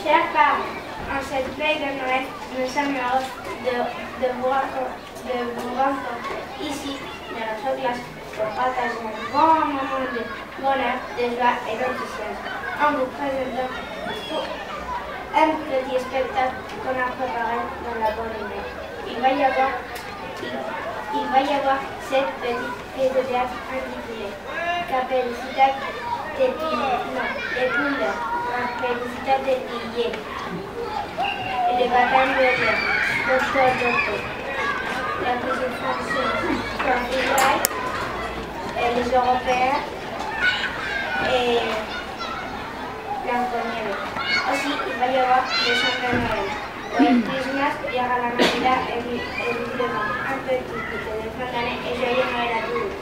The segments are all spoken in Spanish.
Chers parents, en cette veille de Noël, nous sommes heureux de vous rencontrer ici dans notre classe pour partager un grand moment de bonheur, de joie et d'enthousiasme en vous présentant un petit spectacle qu'on a préparé dans la bonne humeur. Il va y avoir 7 petites pièces de théâtre intitulées Caperucita de Couleur, Caperucita de Pillé, et le bâton de l'air, Docteur. La cuisine française, Confirail, et les Européens, et Blanco-Nieve. Aussi, il va y avoir des chants de Noël. Hoy Christmas llega la Navidad, évidemment, un petit pico de fin d'année et joyeux Noël à tous.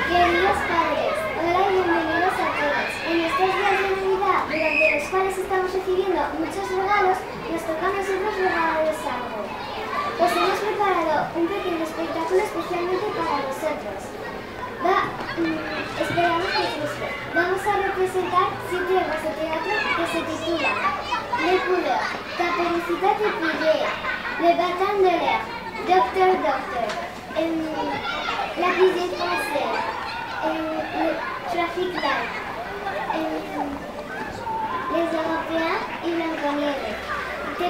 Queridos padres, hola y bienvenidos a todos. En estos días de Navidad, durante los cuales estamos recibiendo muchos regalos, nos toca a nosotros regalarles algo. Os hemos preparado un pequeño espectáculo especialmente para vosotros. Esperamos que os guste. Vamos a representar 7 obras de teatro que se titulan Le Couleur, Caperucita de Pillé, Le Bâton de l'air, Docteur, La cuisine française, le Traffic Light, les Européens y Blanco-Nieve. Y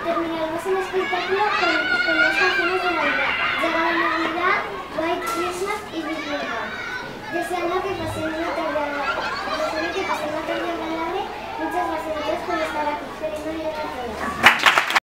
terminaremos el espectáculo con las canciones de Navidad. Llega la Navidad, White Christmas y Big Birthday. Deseando que pasen una tarde agradable. Muchas gracias a todos por estar aquí. Feliz Navidad a todos.